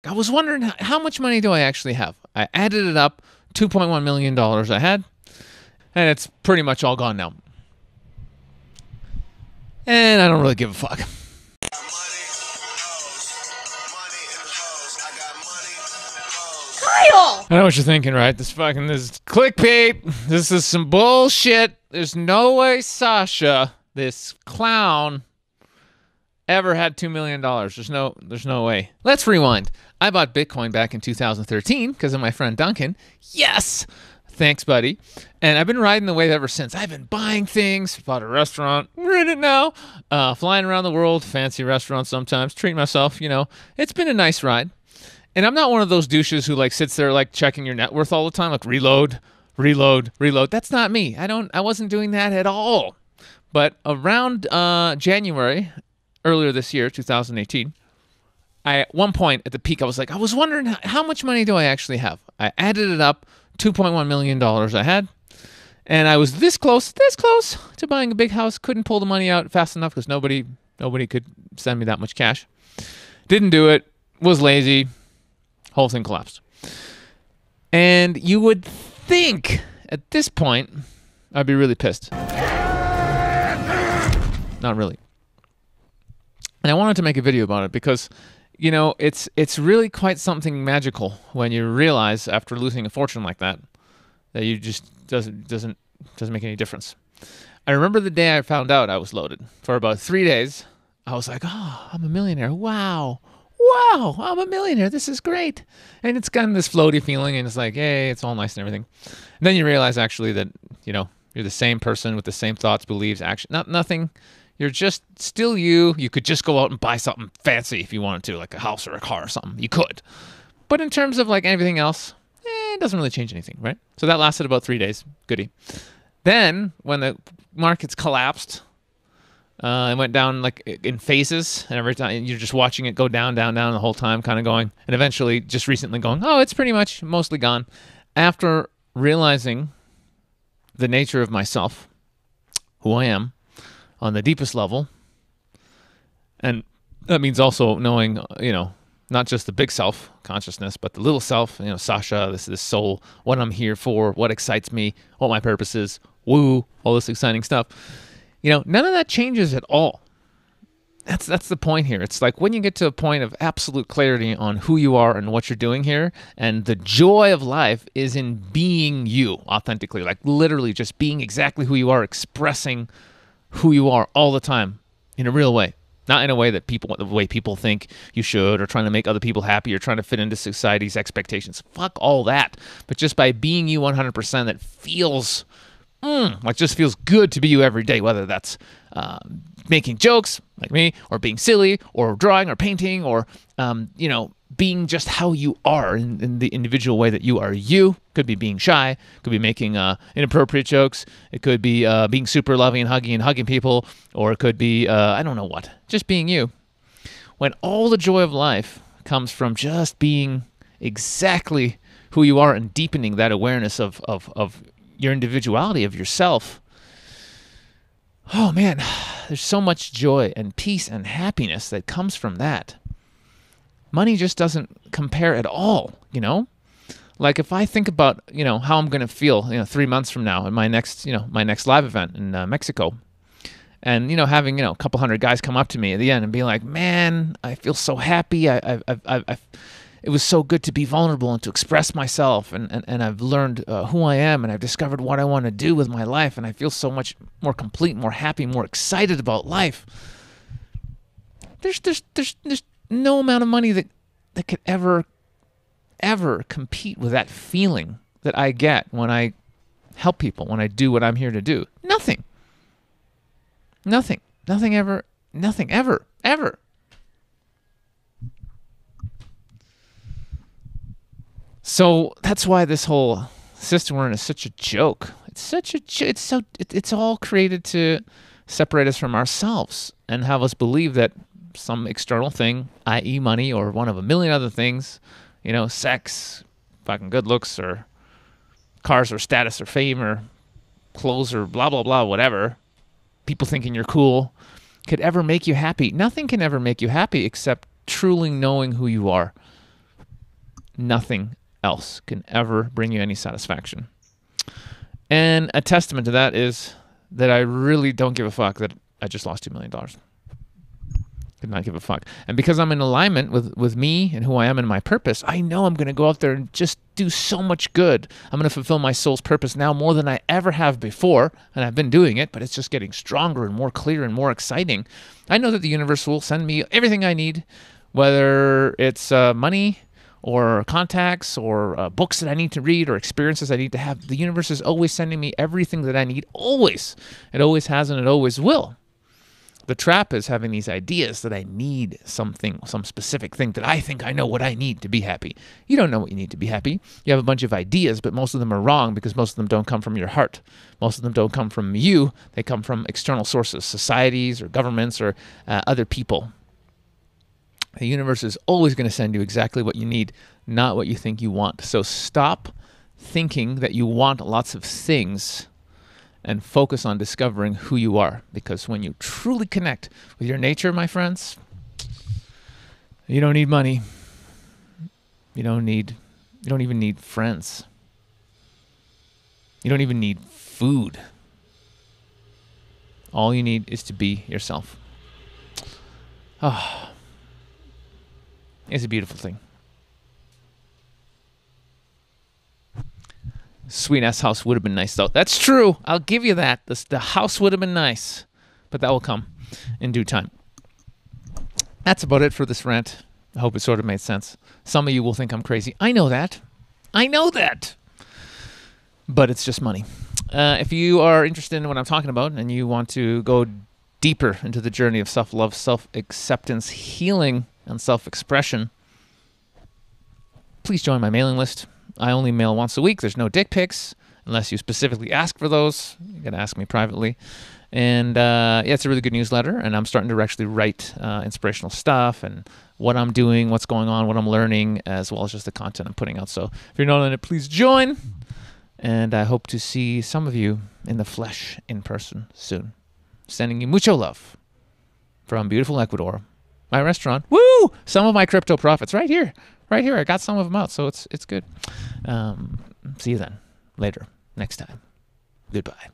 I was wondering how much money do I actually have? I added it up, $2.1 million I had, and it's pretty much all gone now. And I don't really give a fuck. Kyle! I know what you're thinking, right? This is clickbait. This is some bullshit. There's no way Sasha, this clown, ever had $2 million. There's no way. Let's rewind. I bought Bitcoin back in 2013 because of my friend Duncan. Yes! Thanks, buddy. And I've been riding the wave ever since. I've been buying things, bought a restaurant, we're in it now, flying around the world, fancy restaurants sometimes, treating myself, It's been a nice ride. And I'm not one of those douches who like sits there like checking your net worth all the time, like reload. That's not me. I wasn't doing that at all. But around January, earlier this year, 2018, at one point at the peak, I was wondering how much money do I actually have? I added it up, $2.1 million I had. And I was this close to buying a big house. Couldn't pull the money out fast enough because nobody could send me that much cash. Didn't do it. Was lazy. Whole thing collapsed. And you would think at this point I'd be really pissed. Not really. And I wanted to make a video about it because, it's really quite something magical when you realize after losing a fortune like that you just doesn't make any difference. I remember the day I found out I was loaded. For about 3 days, I was like, oh, I'm a millionaire. Wow, I'm a millionaire. This is great. And it's kind of this floaty feeling, and it's like, hey, it's all nice and everything. And then you realize actually that, you're the same person with the same thoughts, beliefs, action, nothing. You're just still you. You could just go out and buy something fancy if you wanted to, like a house or a car or something. You could. But in terms of like everything else, it doesn't really change anything, right? So that lasted about 3 days. Goodie. Then when the markets collapsed, it went down like in phases, and every time you're just watching it go down the whole time, kind of going, and eventually just recently going, oh, it's pretty much mostly gone. After realizing the nature of myself, who I am, on the deepest level, and that means also knowing, not just the big self consciousness, but the little self, Sasha, this soul, what I'm here for, what excites me, what my purpose is, woo, all this exciting stuff. None of that changes at all. That's the point here. It's like when you get to a point of absolute clarity on who you are and what you're doing here, and the joy of life is in being you authentically, like literally just being exactly who you are, expressing who you are all the time in a real way. Not in a way the way people think you should, or trying to make other people happy, or trying to fit into society's expectations. Fuck all that. But just by being you 100%, that feels just feels good to be you every day, whether that's making jokes like me, or being silly, or drawing, or painting, or being just how you are in the individual way that you are. You could be being shy, could be making inappropriate jokes, it could be being super loving and hugging people, or it could be I don't know what, just being you. When all the joy of life comes from just being exactly who you are and deepening that awareness of your individuality, of yourself. Oh man, there's so much joy and peace and happiness that comes from that. Money just doesn't compare at all, Like if I think about, how I'm going to feel, 3 months from now at my next live event in Mexico, and, having, a couple hundred guys come up to me at the end and be like, man, I feel so happy. It was so good to be vulnerable and to express myself, and I've learned who I am, and I've discovered what I want to do with my life, and I feel so much more complete, more happy, more excited about life. There's no amount of money that could ever compete with that feeling that I get when I help people, when I do what I'm here to do. Nothing ever. So that's why this whole system we're in is such a joke. It's all created to separate us from ourselves and have us believe that some external thing, i.e. money, or one of a million other things, sex, fucking good looks, or cars, or status, or fame, or clothes, or blah, blah, blah, whatever, people thinking you're cool, could ever make you happy. Nothing can ever make you happy except truly knowing who you are Nothing else can ever bring you any satisfaction. And a testament to that is that I really don't give a fuck that I just lost $2 million. Could not give a fuck. And because I'm in alignment with me and who I am and my purpose, I know I'm going to go out there and just do so much good. I'm going to fulfill my soul's purpose now more than I ever have before. And I've been doing it, but it's just getting stronger and more clear and more exciting. I know that the universe will send me everything I need, whether it's money or contacts or books that I need to read or experiences I need to have. The universe is always sending me everything that I need. Always. It always has and it always will. The trap is having these ideas that I need something, some specific thing that I think I know what I need to be happy. You don't know what you need to be happy. You have a bunch of ideas, but most of them are wrong because most of them don't come from your heart. Most of them don't come from you. They come from external sources, societies or governments or other people. The universe is always going to send you exactly what you need, not what you think you want. So stop thinking that you want lots of things and focus on discovering who you are. Because when you truly connect with your nature, my friends, you don't need money. You don't even need friends. You don't even need food. All you need is to be yourself. Ah, it's a beautiful thing. Sweet ass house would have been nice though. That's true. I'll give you that. The house would have been nice, but that will come in due time. That's about it for this rant. I hope it sort of made sense. Some of you will think I'm crazy. I know that. But it's just money. If you are interested in what I'm talking about and you want to go deeper into the journey of self-love, self-acceptance, healing, and self-expression, please join my mailing list. I only mail once a week. There's no dick pics unless you specifically ask for those. You got to ask me privately. And yeah, it's a really good newsletter. And I'm starting to actually write inspirational stuff and what I'm doing, what's going on, what I'm learning, as well as just the content I'm putting out. So if you're not in it, please join. And I hope to see some of you in the flesh in person soon. Sending you mucho love from beautiful Ecuador, my restaurant. Woo! Some of my crypto profits right here. Right here, I got some of them out, so it's good. See you then, later, next time. Goodbye.